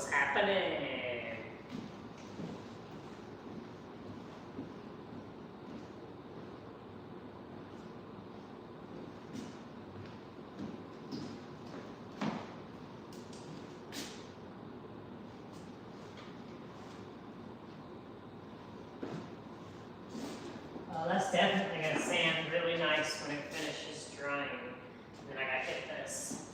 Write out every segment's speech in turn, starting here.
What's happening? That's definitely going to sand really nice when it finishes drying. And then I got to hit this.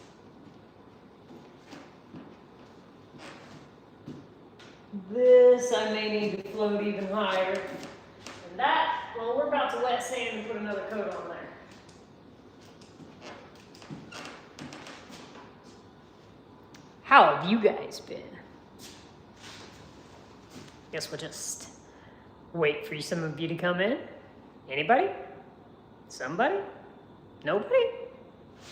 This I may need to float even higher. And that, well, we're about to wet sand and put another coat on there. How have you guys been? Guess we'll just wait for some of you to come in. Anybody? Somebody? Nobody?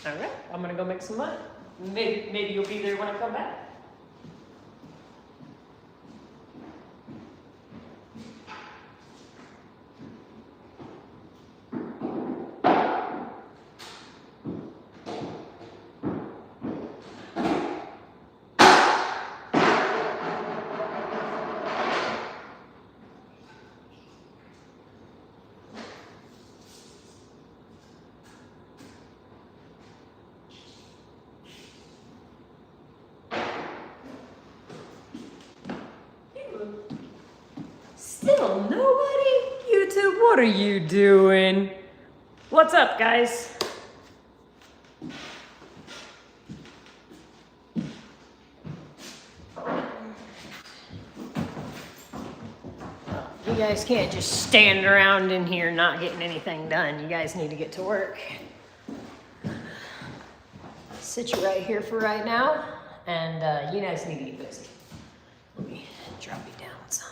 All right, I'm gonna go make some mud. Maybe you'll be there when I come back. Still nobody? YouTube, what are you doing? What's up, guys? You guys can't just stand around in here not getting anything done. You guys need to get to work. Sit you right here for right now, and you guys need to get busy. Let me drop you down some.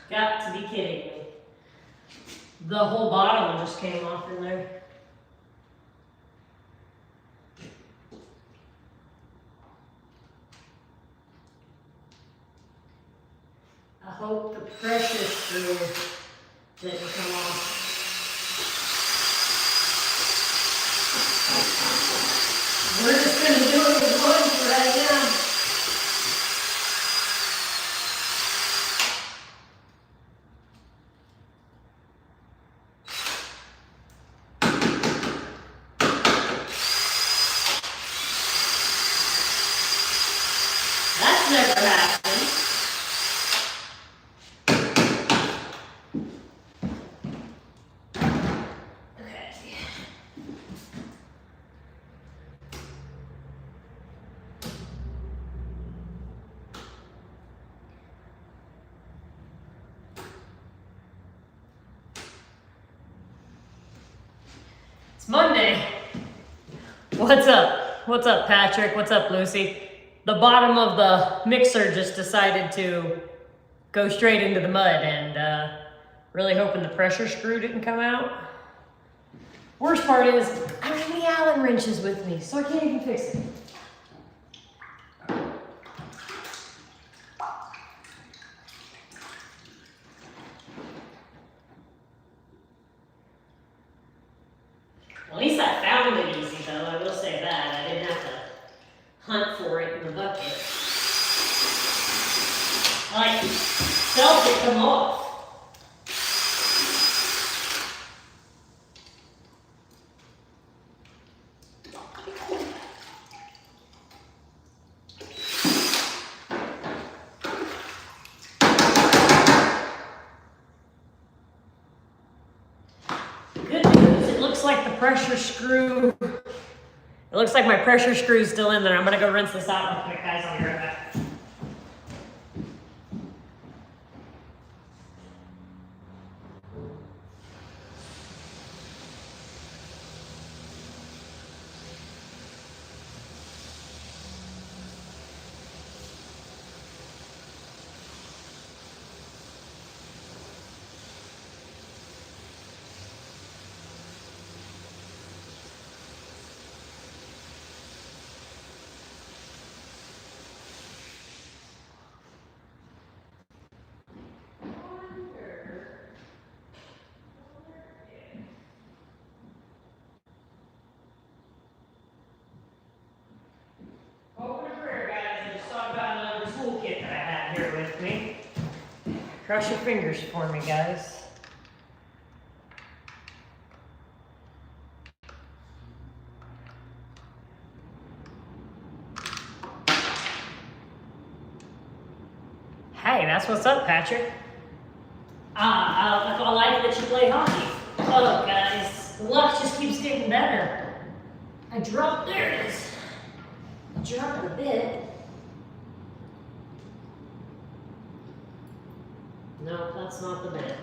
Got to be kidding me. The whole bottle just came off in there. I hope the pressure screw didn't come off. We're just going to do it with wood for right now. That's never happened. Okay. It's Monday. What's up? What's up, Patrick? What's up, Lucy? The bottom of the mixer just decided to go straight into the mud, and really hoping the pressure screw didn't come out. Worst part is, I don't have any Allen wrenches with me, so I can't even fix it. At least I found it easy, though. I will say that. I didn't have to hunt for it in the bucket. I felt it come off. Good news, it looks like the pressure screw, it looks like my pressure screw is still in there. I'm gonna go rinse this out real quick, guys. I'll be right back. hat here with me. Cross your fingers for me, guys. Hey, that's what's up, Patrick. I like that you play hockey. Oh, guys, the luck just keeps getting better. I dropped, there it is. I dropped it a bit. No, that's not the bit.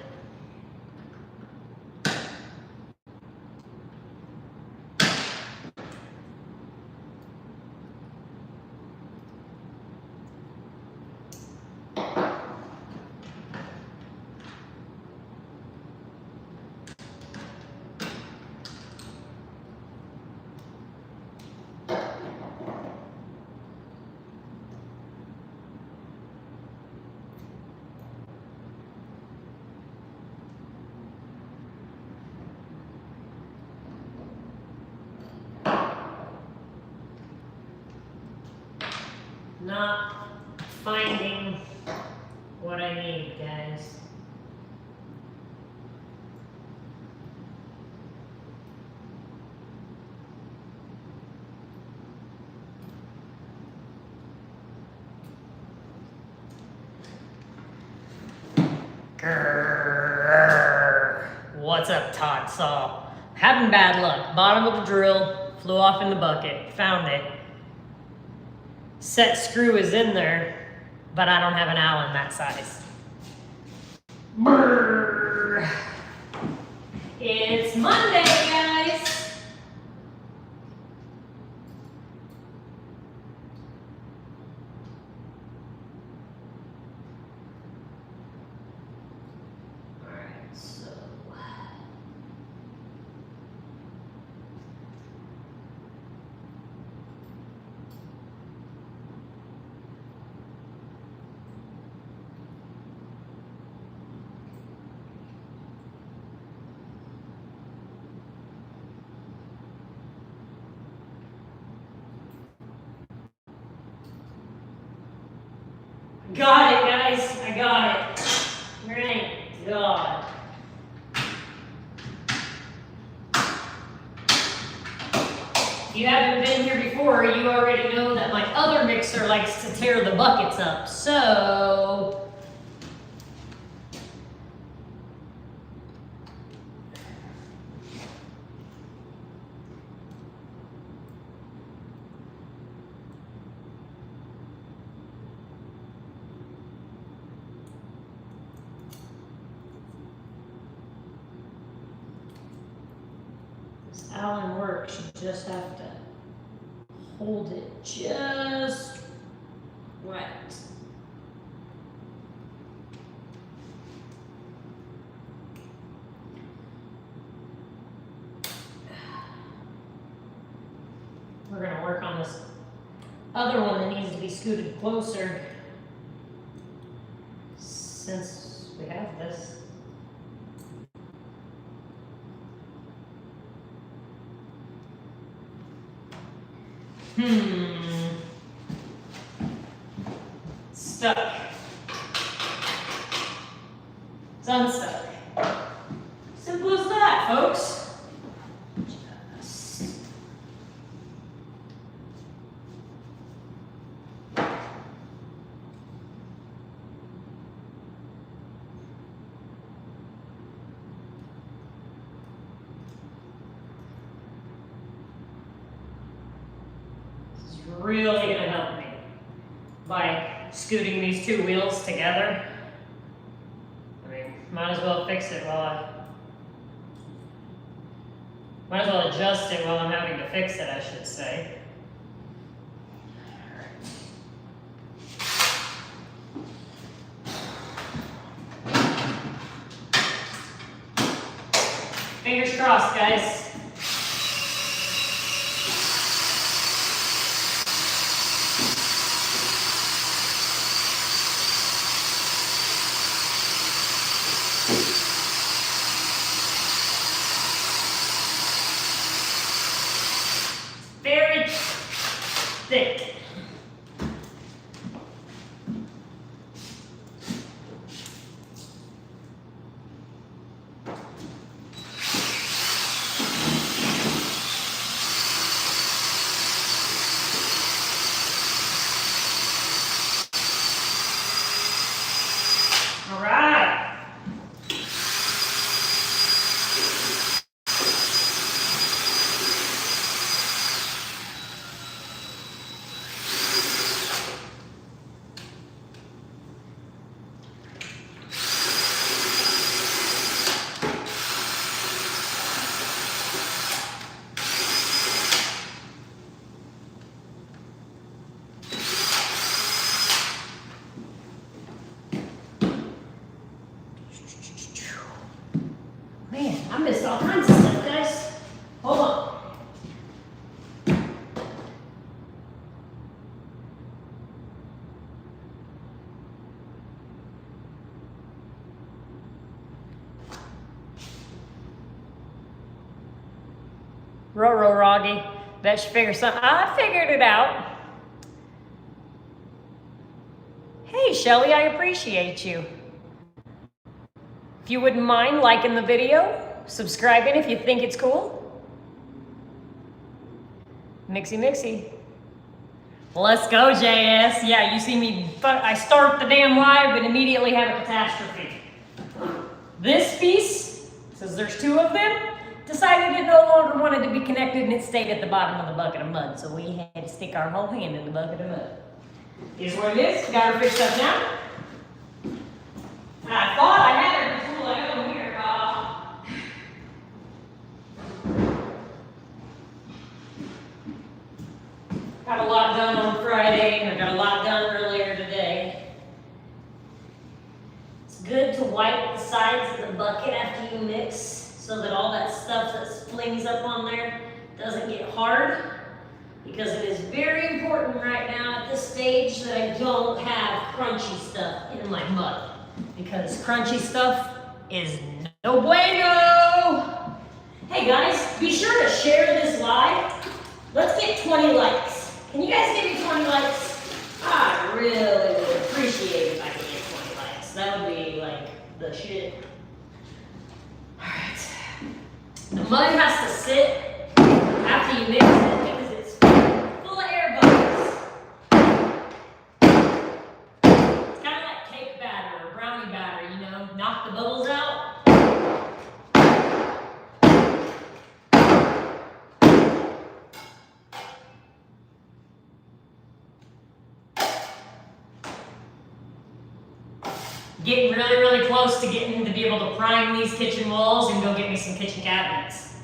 Not finding what I need, guys. Grrr. What's up, Todd Saw? Having bad luck. Bottom of the drill, flew off in the bucket. Found it. Set screw is in there, but I don't have an Allen that size. Brrr. It's Monday, guys. All right, so. Got it, guys. I got it. Thank God. If you haven't been here before, you already know that my other mixer likes to tear the buckets up. So Allen works, you just have to hold it just right. We're going to work on this other one that needs to be scooted closer since we have this. Stuck. It's unstuck. Simple as that, folks. Just. This is really going to help me by scooting these two wheels together. I mean, might as well fix it might as well adjust it while I'm having to fix it, I should say. Fingers crossed, guys. Very thick. Roggy. Bet you figure something. I figured it out. Hey, Shelly, I appreciate you. If you wouldn't mind liking the video, subscribing if you think it's cool. Mixy. Let's go, JS. Yeah, you see me, I start the damn live and immediately have a catastrophe. This piece, since there's two of them, decided it no longer wanted to be connected and it stayed at the bottom of the bucket of mud. So we had to stick our whole hand in the bucket of mud. Here's what it is. Got her fixed up now. I thought I had her tool. I got them here. Got a lot done on Friday, and I got a lot done earlier today. It's good to wipe the sides of the bucket after you mix so that all that stuff that flings up on there doesn't get hard. Because it is very important right now at this stage that I don't have crunchy stuff in my mud. Because crunchy stuff is no bueno. Hey guys, be sure to share this live. Let's get 20 likes. Can you guys give me 20 likes? I really would appreciate it if I could get 20 likes. That would be like the shit. Alright. The mud has to sit after you mix it because it's full of air bubbles. It's kind of like cake batter or brownie batter, you know? Knock the bubbles out. Getting really, really close to getting to be able to prime these kitchen walls and go get me some kitchen cabinets.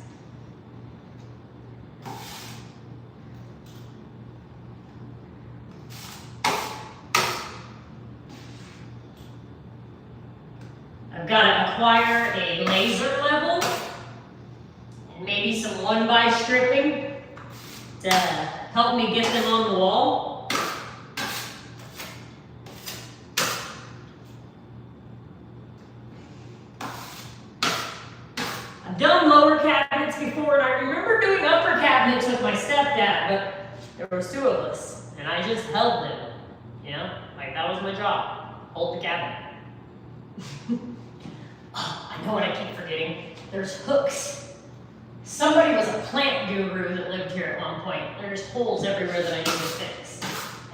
I've got to acquire a laser level and maybe some 1x stripping to help me get them on the wall. I've done lower cabinets before, and I remember doing upper cabinets with my stepdad, but there was two of us, and I just held them, you know? Like, that was my job, hold the cabinet. Oh, I know what I keep forgetting. There's hooks. Somebody was a plant guru that lived here at one point. There's holes everywhere that I need to fix.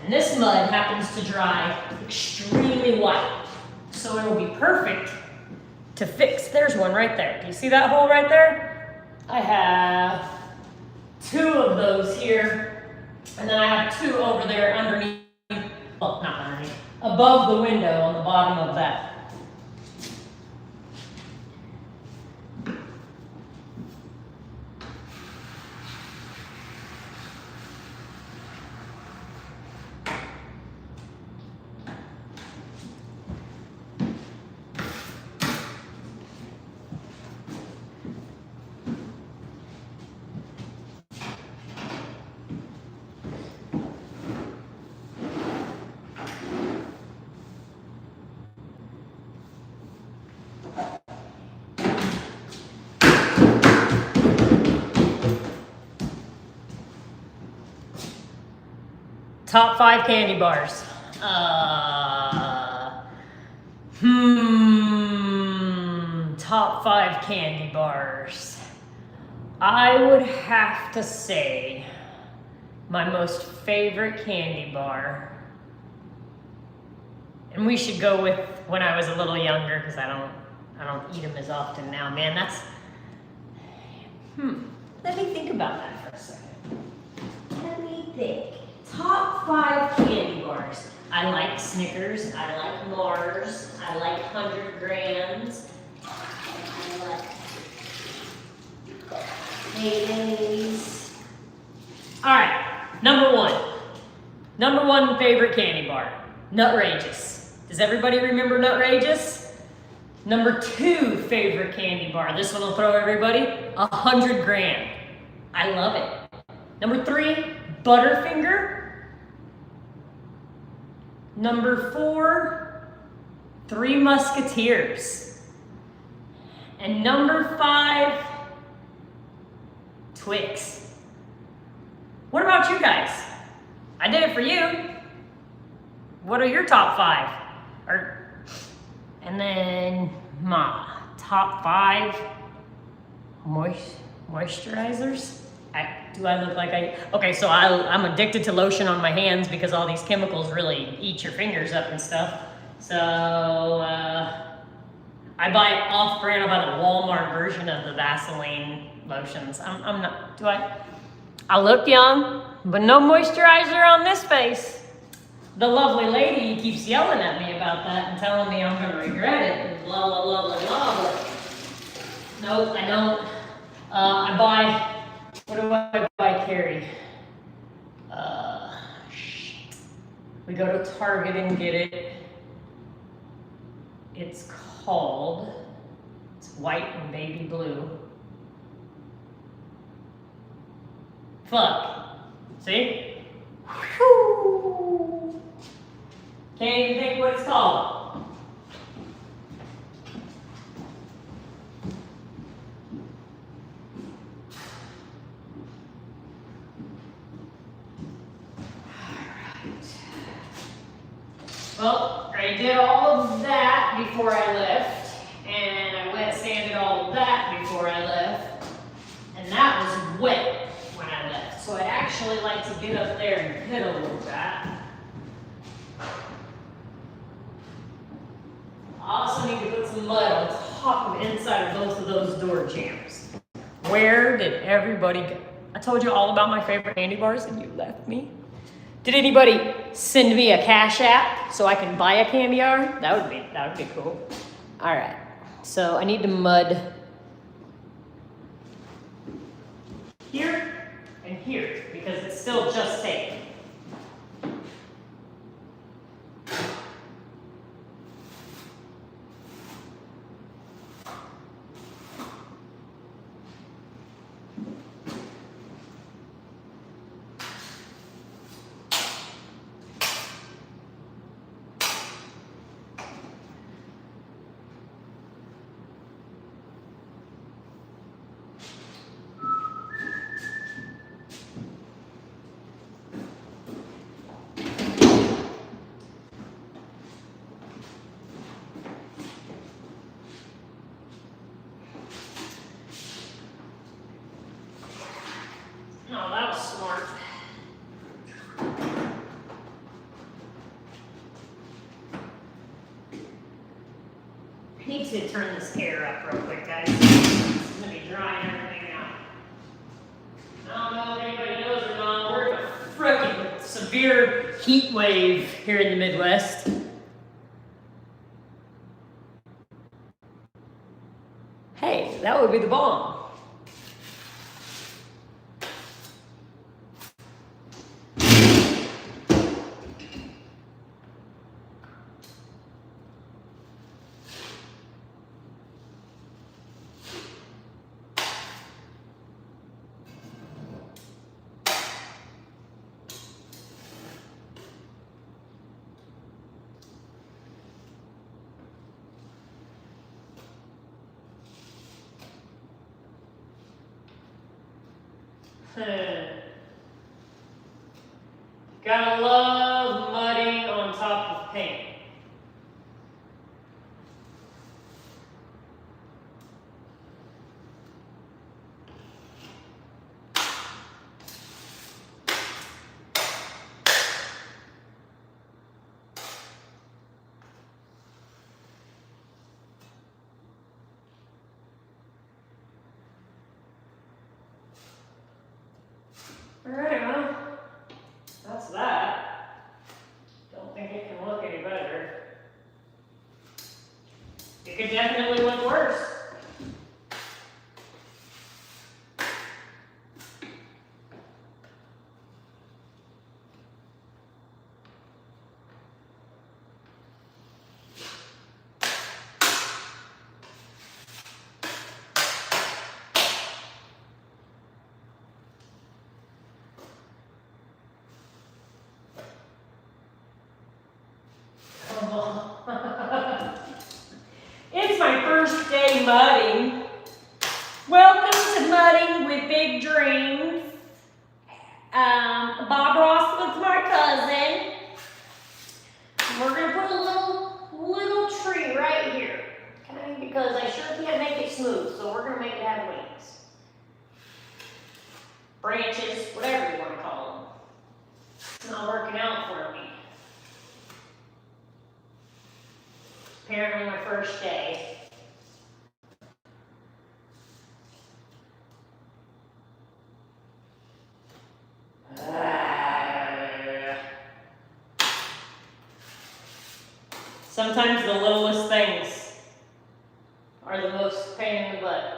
And this mud happens to dry extremely white, so it will be perfect to fix. There's one right there. Do you see that hole right there? I have two of those here, and then I have two over there underneath, well, not underneath, above the window on the bottom of that. Top 5 candy bars. Top 5 candy bars. I would have to say my most favorite candy bar, and we should go with when I was a little younger because I don't eat them as often now. Man, that's let me think about that for a second. Let me think. Top 5 candy bars. I like Snickers, I like Mars, I like 100 grams, I like Paydays. Alright, number one favorite candy bar, Nutrageous. Does everybody remember Nutrageous? Number 2 favorite candy bar, this one will throw everybody, 100 gram. I love it. Number 3, Butterfinger. Number 4, Three Musketeers. And number 5, Twix. What about you guys? I did it for you. What are your top 5? And then my top 5 moisturizers. Do I look like okay, so I'm addicted to lotion on my hands because all these chemicals really eat your fingers up and stuff. So I buy off-brand. I buy the Walmart version of the Vaseline lotions. I'm not, I look young, but no moisturizer on this face. The lovely lady keeps yelling at me about that and telling me I'm gonna regret it and blah, blah, blah, blah, blah. But nope, I don't. I buy, what do I carry? We go to Target and get it. It's white and baby blue. Fuck. See? Whew. Can't even think what it's called. Well, I did all of that before I left, and I wet sanded all of that before I left, and that was wet when I left. So I actually like to get up there and hit a little bit. I also need to put some mud on top of the inside of both of those door jambs. Where did everybody go? I told you all about my favorite candy bars and you left me. Did anybody send me a Cash App so I can buy a candy bar? That would be cool. All right, so I need to mud here and here because it's still just tape. No, that was smart. I need to turn this air up real quick, guys. It's gonna be drying everything out. I don't know if anybody knows or not, we're in a freaking severe heat wave here in the Midwest. Hey, that would be the bomb. Gotta love mudding on top of paint. Alright, well, that's that. Don't think it can look any better. It could definitely look worse. It's my first for me. Apparently my first day. Sometimes the littlest things are the most pain in the butt.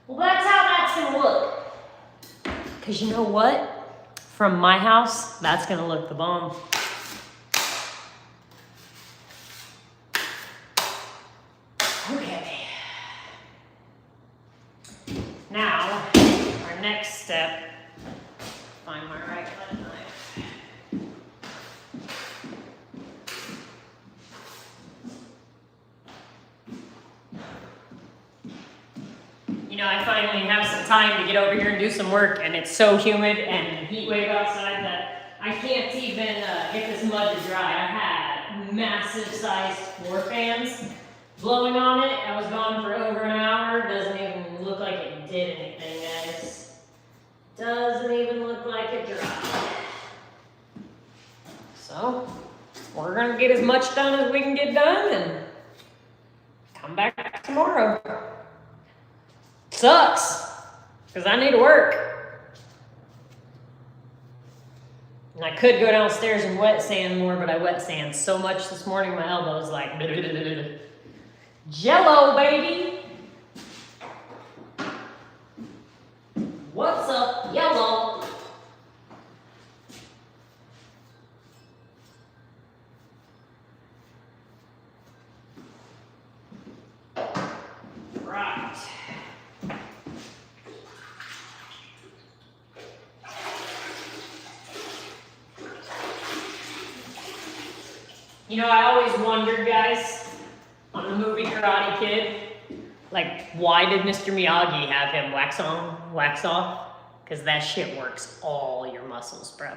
Well, that's how that's gonna look. Because you know what? From my house, that's gonna look the bomb. Okay. Now, our next step, find my right cut knife. You know, I finally have some time to get over here and do some work, and it's so humid and heat wave outside that I can't even get this mud to dry. I had massive sized floor fans blowing on it. I was gone for over an hour. Doesn't even look like it did anything, guys. Doesn't even look like it dried. So, we're gonna get as much done as we can get done and come back tomorrow. Sucks, because I need to work. And I could go downstairs and wet sand more, but I wet sand so much this morning, my elbow's like, Jello, baby. What's up, yellow? Right. You know, I always wondered, guys, on the movie Karate Kid, like, why did Mr. Miyagi have him wax on, wax off? Because that shit works all your muscles, bro.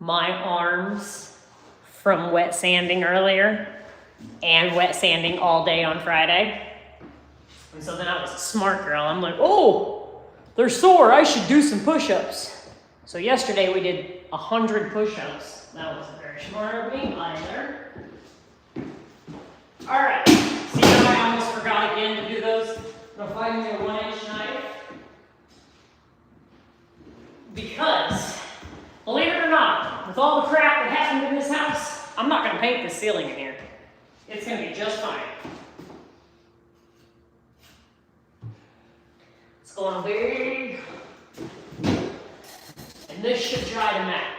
My arms from wet sanding earlier and wet sanding all day on Friday. And so then I was a smart girl. I'm like, oh, they're sore. I should do some push-ups. So yesterday we did 100 push-ups. That wasn't very smart of me either. All right, see how I almost forgot again to do those? I'm gonna find me a 1-inch knife. Because, believe it or not, with all the crap that happened in this house, I'm not gonna paint the ceiling in here. It's gonna be just fine. It's gonna be, and this should try to match.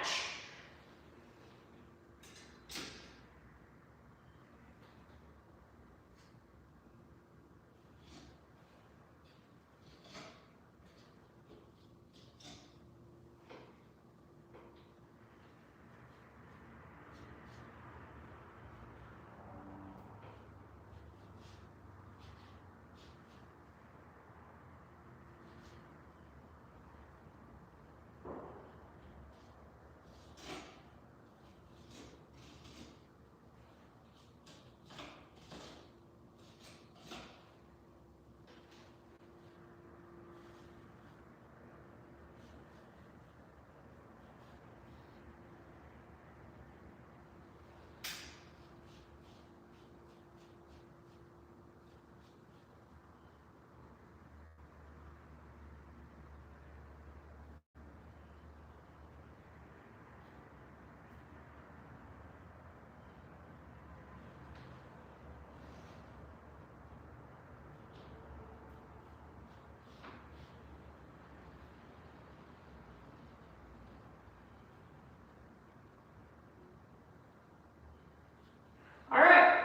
All right,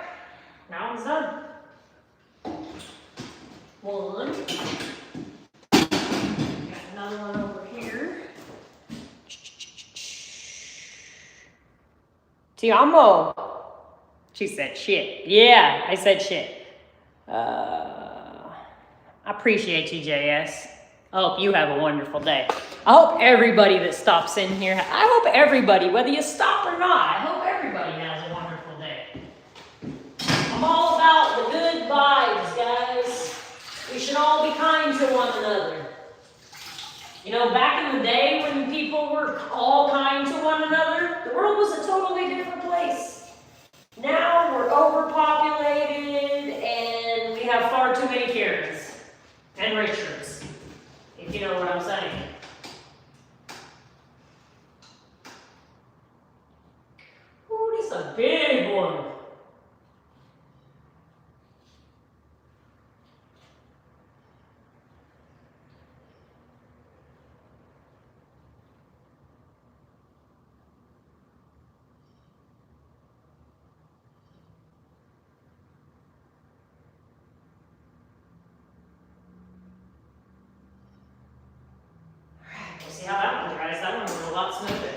now it's done. One. Got another one over here. Ti amo. She said shit. Yeah, I said shit. I appreciate you, JS. I hope you have a wonderful day. I hope everybody that stops in here, I hope everybody, whether you stop or not, I hope everybody has a wonderful day. I'm all about the good vibes, guys. We should all be kind to one another. You know, back in the day when people were all kind to one another, the world was a totally different place. Now we're overpopulated and we have far too many Karens and Richards, if you know what I'm saying. Ooh, this is a big one. See how that one dries. That one was a lot smoother.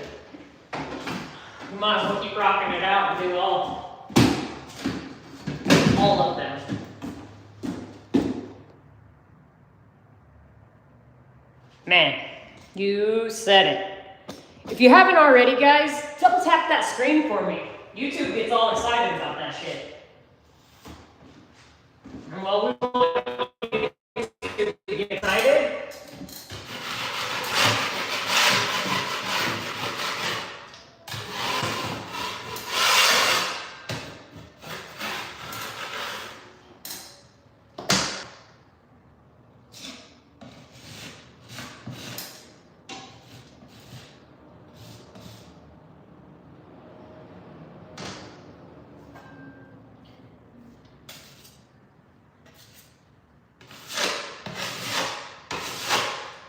We might as well keep rocking it out and do all of them. Man, you said it. If you haven't already, guys, double tap that screen for me. YouTube gets all excited about that shit. And while we want to get excited,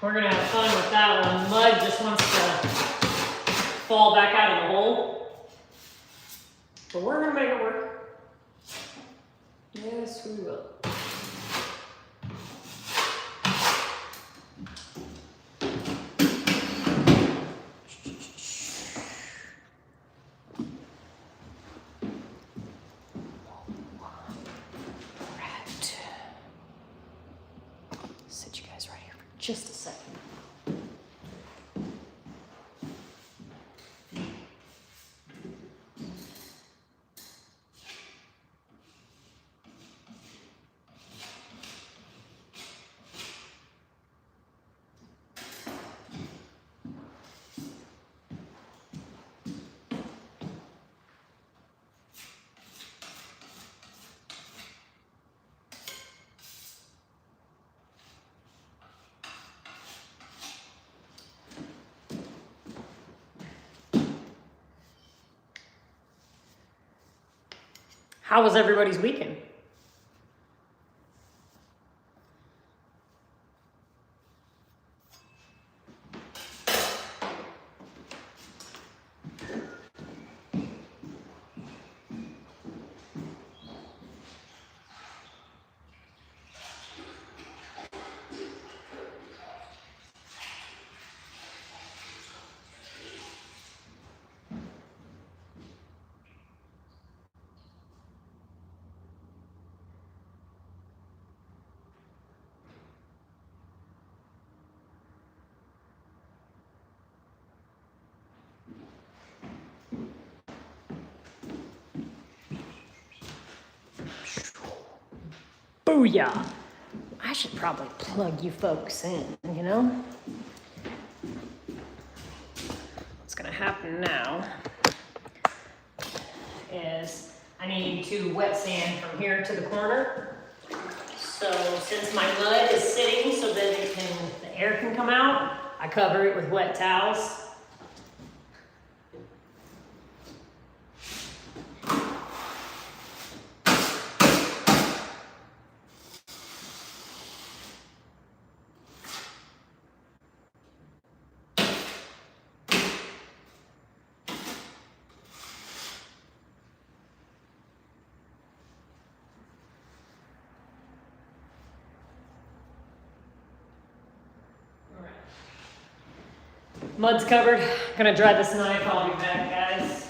we're gonna have fun with that one. Mud just wants to fall back out of the hole. But we're gonna make it work. Yes, we will. Sit you guys right here for just a second. How was everybody's weekend? Booyah! I should probably plug you folks in, you know? What's gonna happen now is I need to wet sand from here to the corner. So since my mud is sitting so that the air can come out, I cover it with wet towels. Mud's covered. Gonna dry this knife. I'll be back, guys.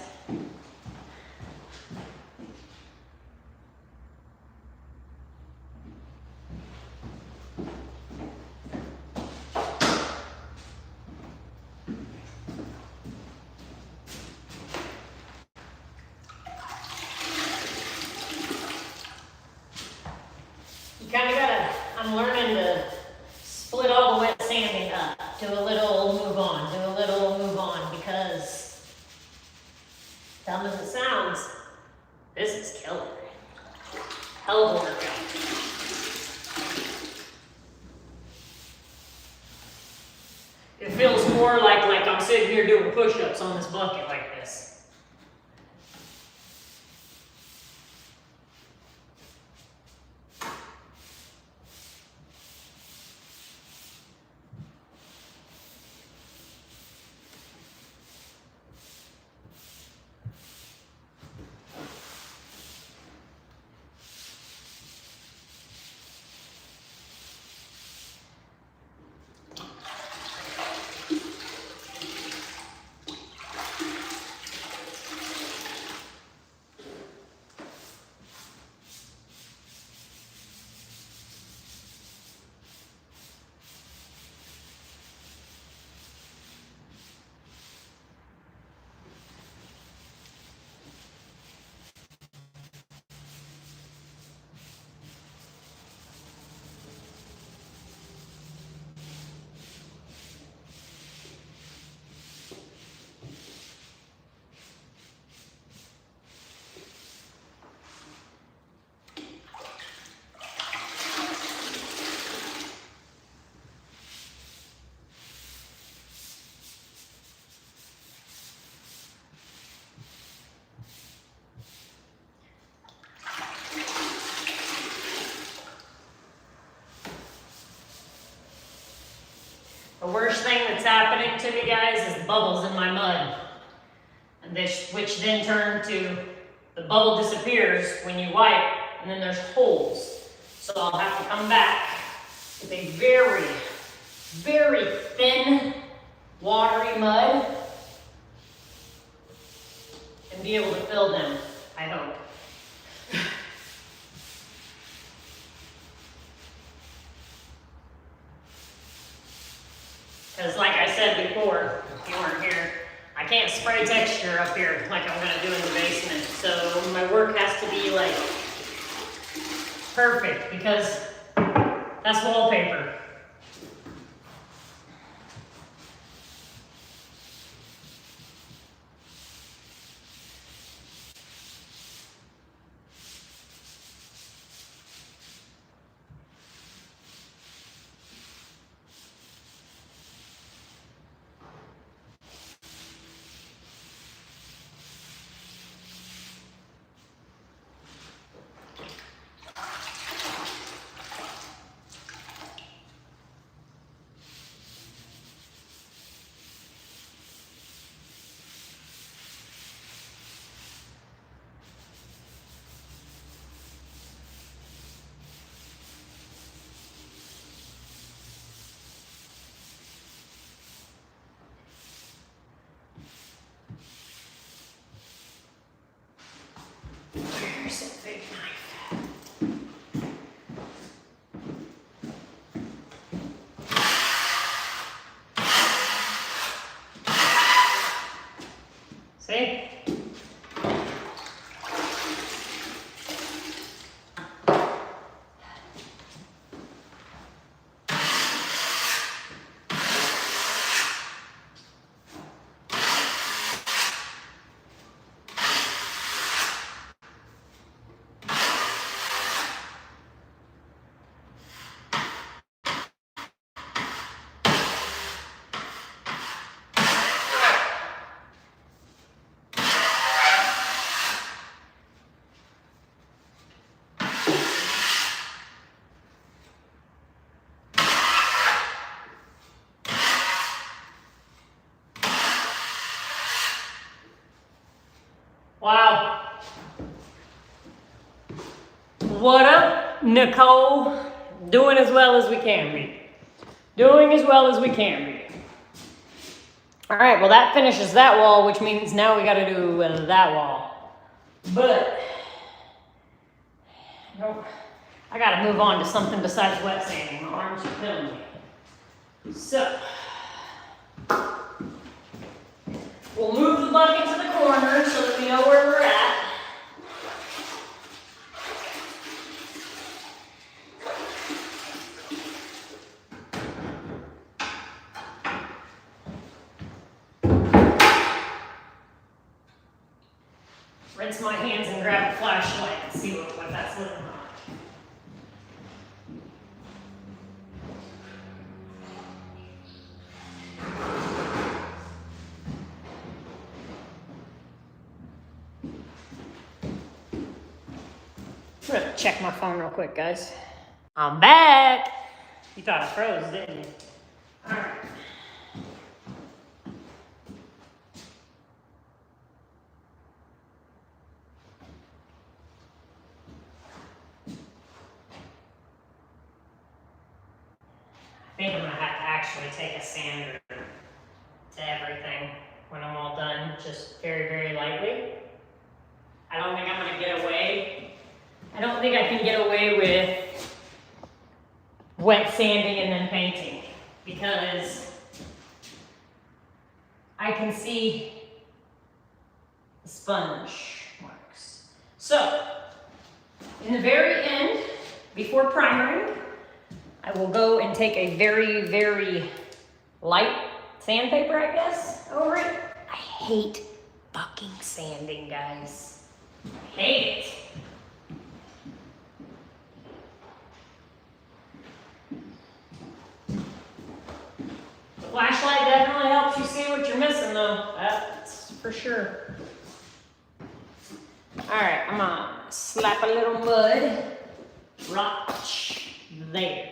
Dumb as it sounds, this is killer. Hell of a workout. It feels more like I'm sitting here doing push-ups on this bucket like this. The worst thing that's happening to me, guys, is the bubbles in my mud. And which then turn to, the bubble disappears when you wipe, and then there's holes. So I'll have to come back with a very, very thin, watery mud and be able to fill them, I hope. Because like I said before, if you weren't here, I can't spray texture up here like I'm gonna do in the basement. So my work has to be like perfect because that's wallpaper. Where's that big knife? See? Wow. What up, Nicole? Doing as well as we can be. Doing as well as we can be. All right, well that finishes that wall, which means now we gotta do that wall. But, I gotta move on to something besides wet sanding. My arms are killing me. So, we'll move the bucket to the corner so that we know where we're at. rinse my hands and grab a flashlight and see what that's looking like. I'm gonna check my phone real quick, guys. I'm back. You thought I froze, didn't you? All right. I think I'm gonna have to actually take a sander to everything when I'm all done, just very, very lightly. I don't think I'm gonna get away. I don't think I can get away with wet sanding and then painting because I can see the sponge marks. So, in the very end, before primering, I will go and take a very, very light sandpaper, I guess, over it. I hate fucking sanding, guys. I hate it. The flashlight definitely helps you see what you're missing, though. That's for sure. All right, I'm gonna slap a little mud right there.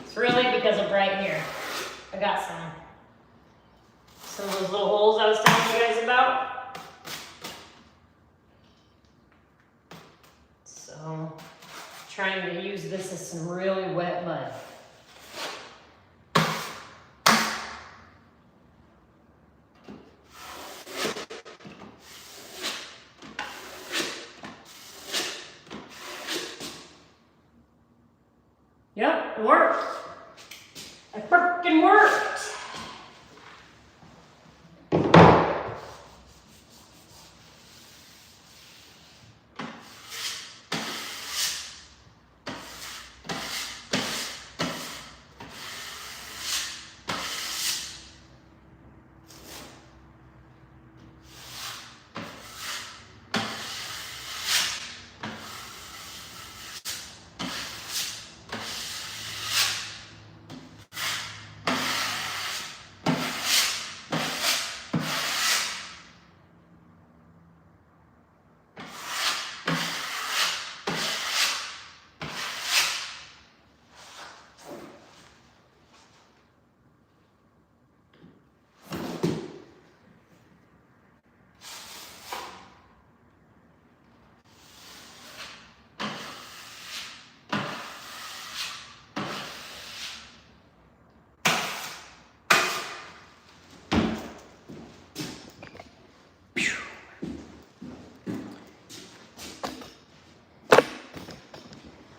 It's really because of right here. I got some of those little holes I was telling you guys about. So, trying to use this as some really wet mud. Yep, it worked. It frickin' worked.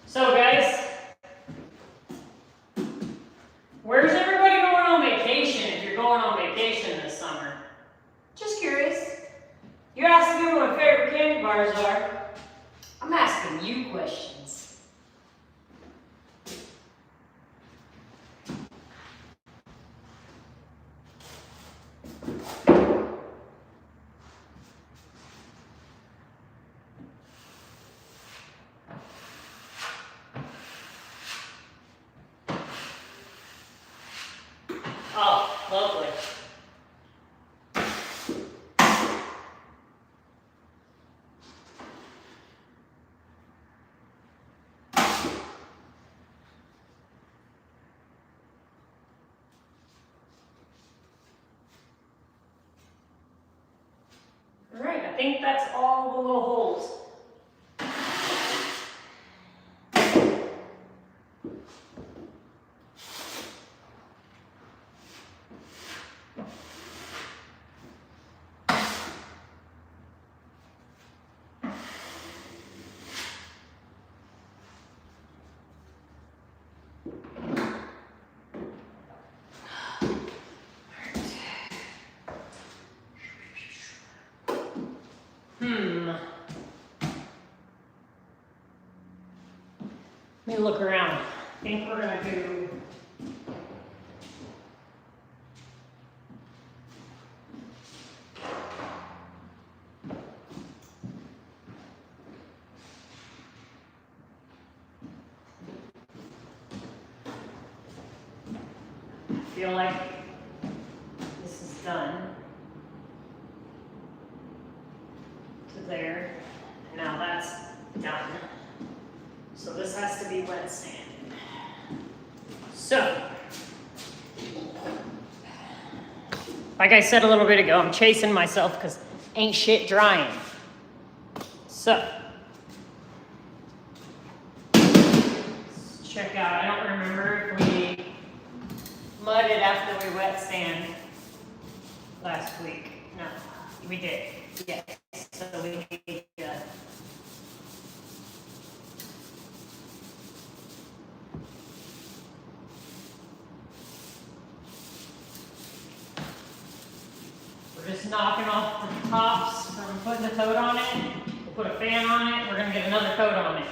So guys, where's everybody going on vacation if you're going on vacation this summer? Just curious. You're asking me what my favorite candy bars are. I'm asking you questions. Oh, lovely. All right, I think that's all the little holes. Let me look around. I think we're gonna do feel like this is done to there, and now that's done. So this has to be wet sand. So, like I said a little bit ago, I'm chasing myself because ain't shit drying. So, let's check out. I don't remember if we mudded after we wet sand last week. No, we did. Yes. So we need to. We're just knocking off the tops from putting the coat on it. We'll put a fan on it. We're going to get another coat on it.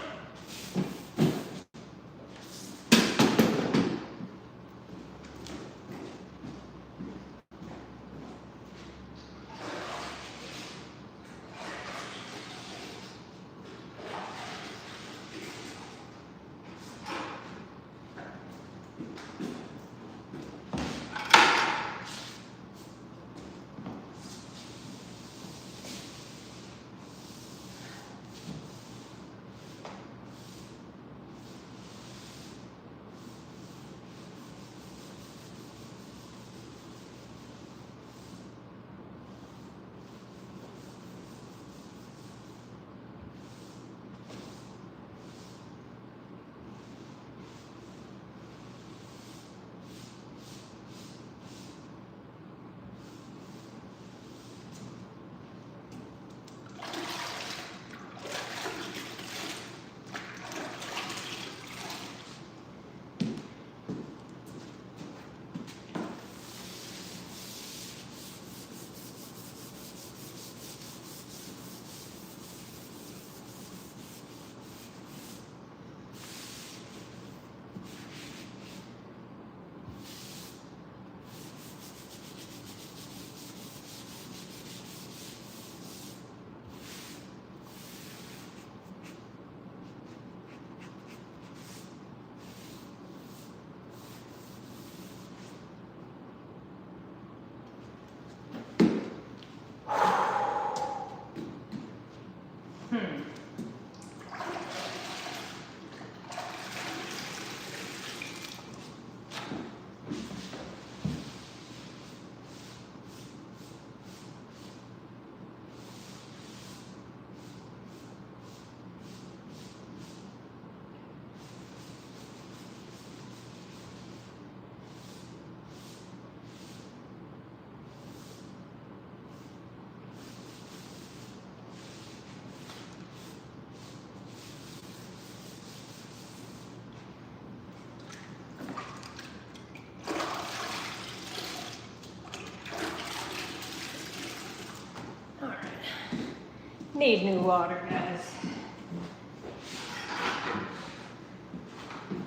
Need new water, guys.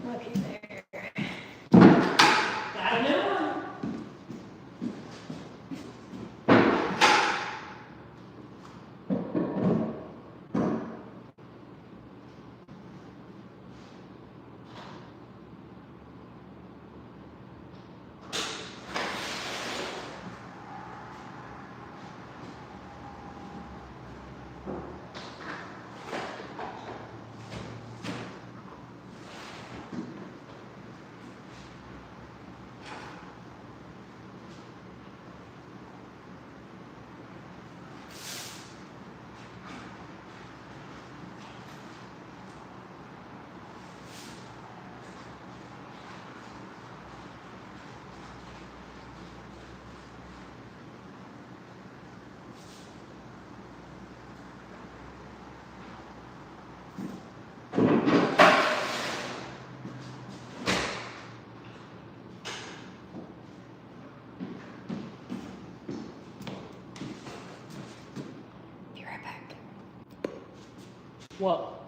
Looky there. Got a new one. What?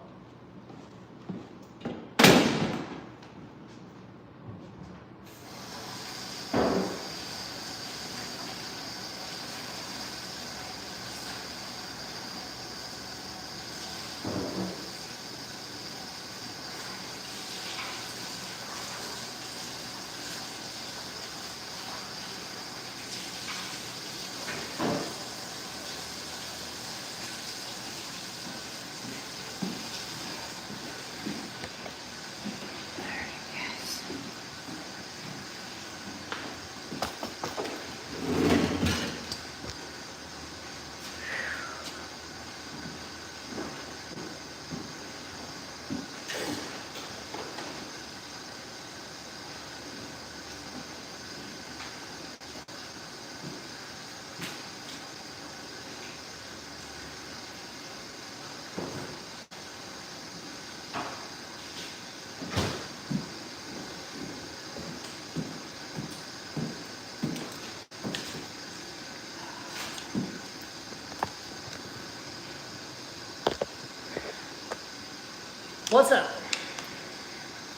What's up?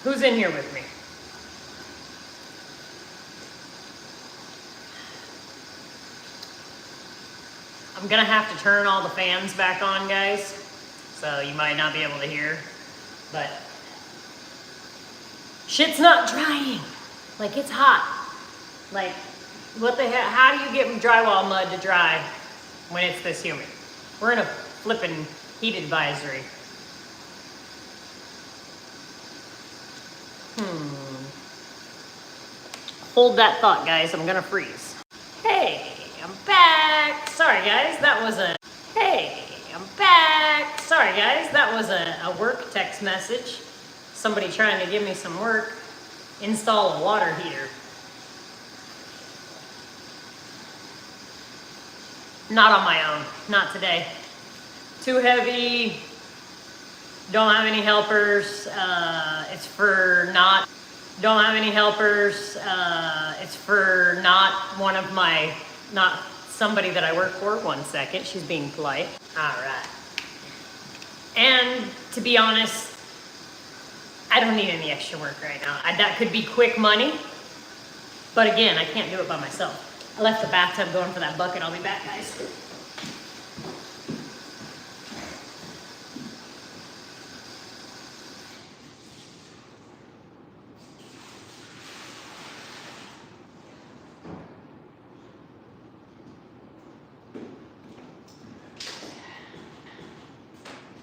Who's in here with me? I'm gonna have to turn all the fans back on, guys, so you might not be able to hear, but shit's not drying. Like, it's hot. Like, what the hell? How do you get drywall mud to dry when it's this humid? We're in a flippin' heat advisory. Hold that thought, guys. I'm gonna freeze. Hey, I'm back. Sorry, guys. That was a... Hey, I'm back. Sorry, guys. That was a work text message. Somebody trying to give me some work. Install a water heater. Not on my own. Not today. Too heavy. Don't have any helpers. It's for not... Don't have any helpers. It's for not one of my... Not somebody that I work for. 1 second. She's being polite. All right. And to be honest, I don't need any extra work right now. That could be quick money. But again, I can't do it by myself. I left the bathtub going for that bucket. I'll be back, guys.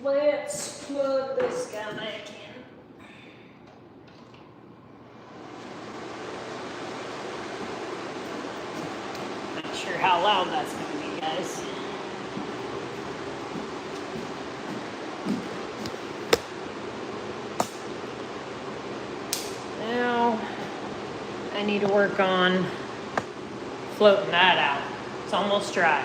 Let's plug this guy back in. Not sure how loud that's going to be, guys. Now, I need to work on floating that out. It's almost dry.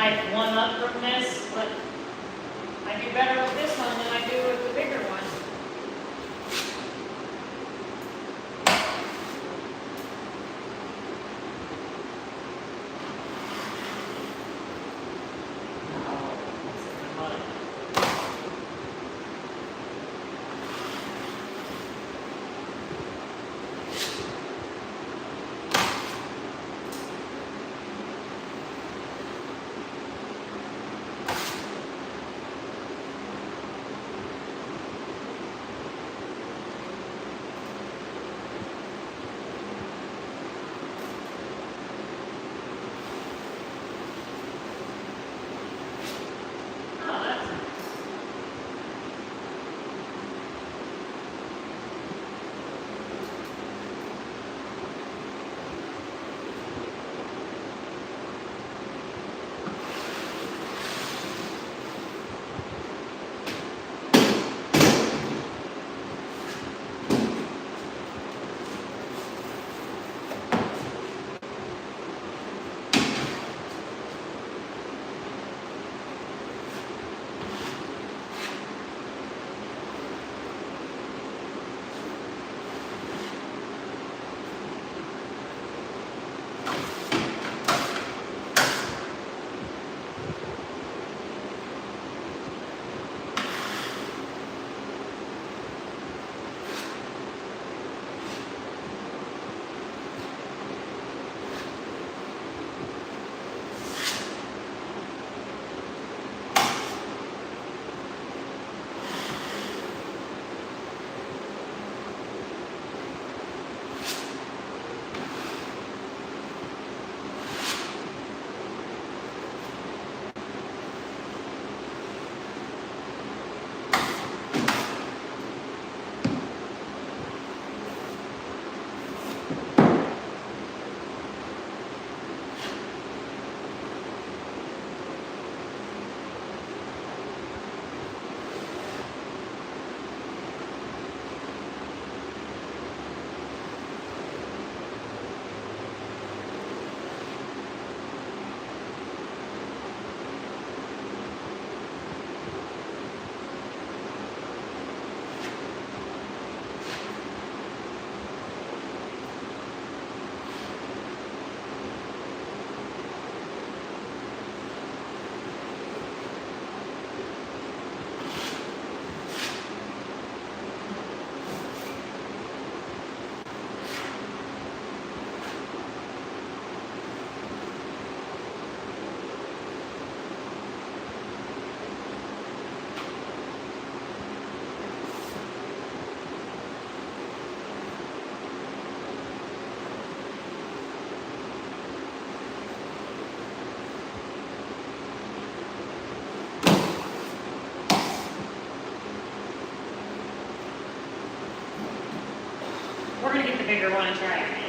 like one up from this, but I do better with this one than I do with the bigger one. We're gonna get the bigger one and try it.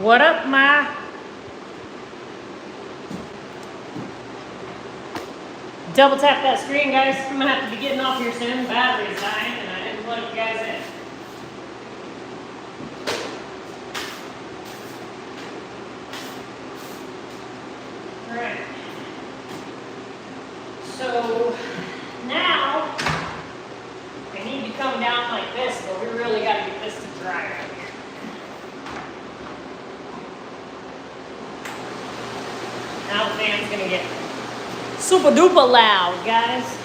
What up, Ma? Double tap that screen, guys. I'm gonna have to be getting off here soon. Battery's dying, and I didn't plug you guys in. Alright. So now I need to come down like this, but we really gotta get this to dry right here. Now the fan's gonna get super duper loud, guys.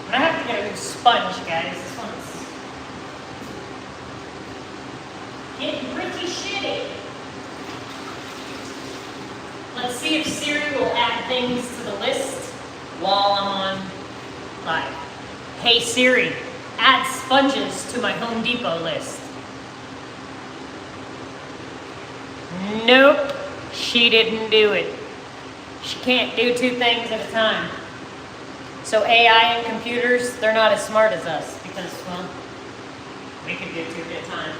I have to get a new sponge, guys. This one's getting pretty shitty. Let's see if Siri will add things to the list while I'm on live. Hey Siri, add sponges to my Home Depot list. Nope, she didn't do it. She can't do two things at a time. So AI and computers, they're not as smart as us because, well, we can do two at a time.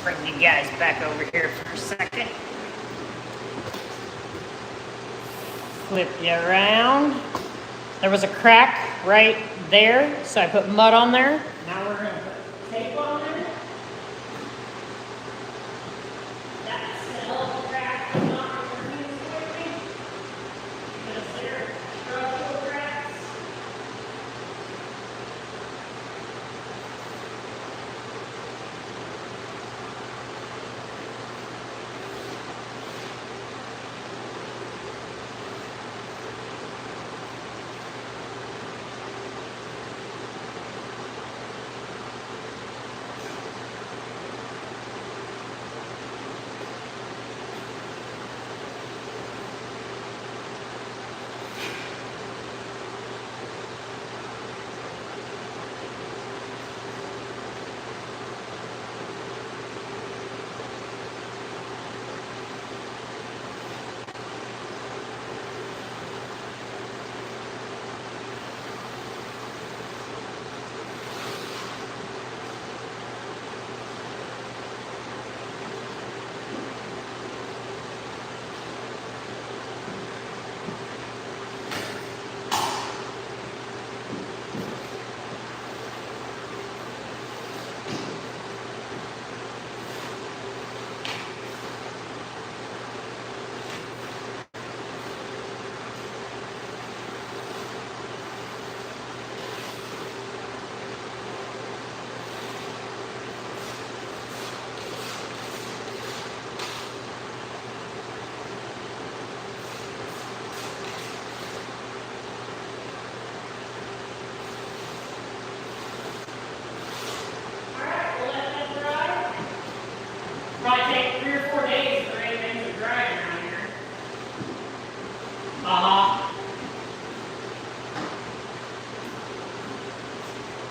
Bring you guys back over here for a second. Flip you around. There was a crack right there, so I put mud on there. Now we're gonna put tape on there. That's the hell of a crack. I'm not gonna use it with me because they're structural cracks.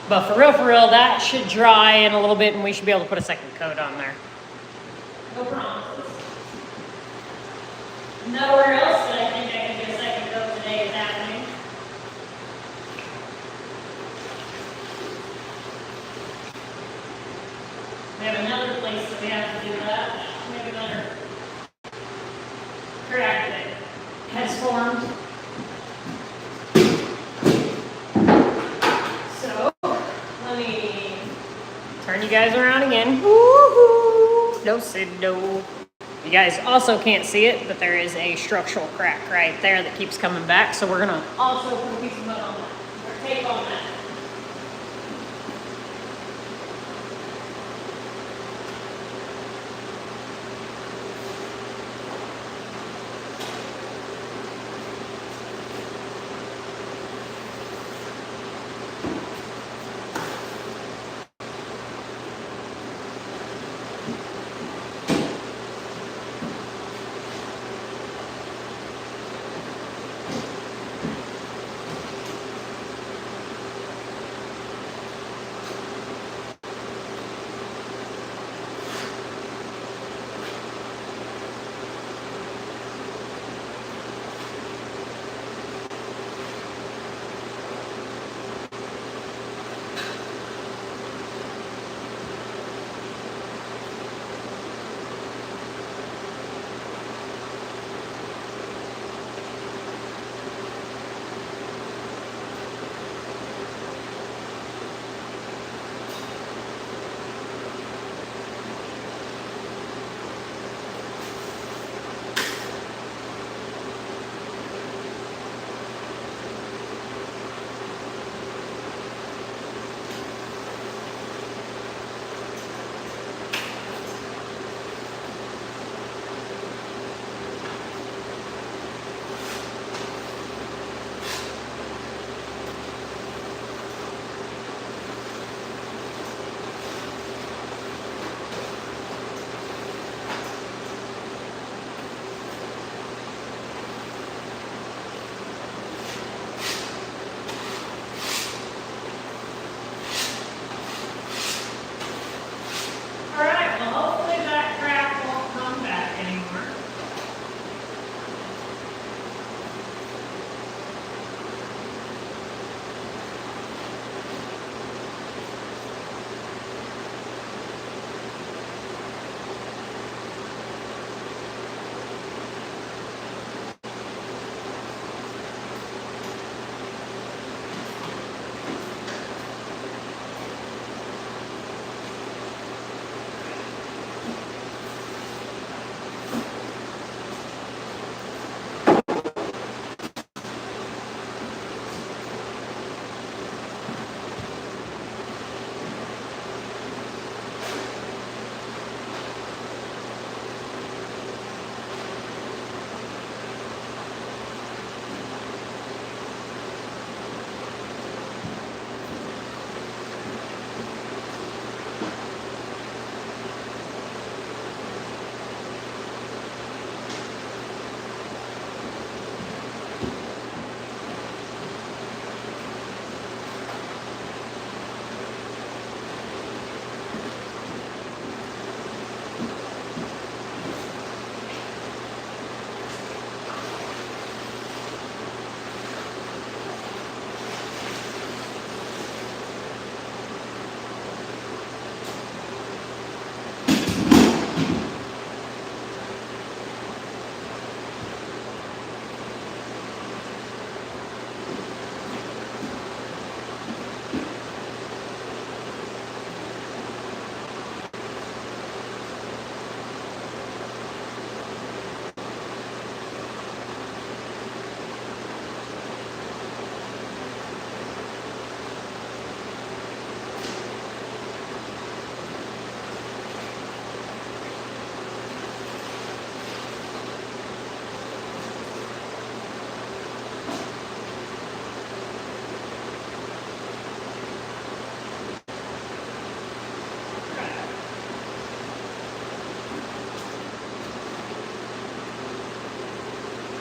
But for real, that should dry in a little bit and we should be able to put a second coat on there. No promises. Nowhere else that I think I can do a second coat today is happening. We have another place that we have to do that. We have another crack that has formed. So, let me turn you guys around again. Woo-hoo! No, Sid, no. You guys also can't see it, but there is a structural crack right there that keeps coming back. So we're gonna also put a piece of mud on that, or tape on that.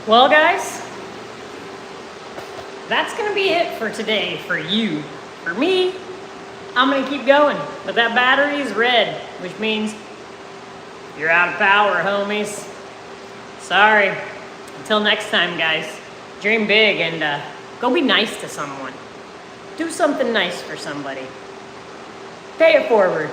Well, guys, that's gonna be it for today for you. For me, I'm gonna keep going. But that battery is red, which means you're out of power, homies. Sorry. Until next time, guys. Dream big and go be nice to someone. Do something nice for somebody. Pay it forward.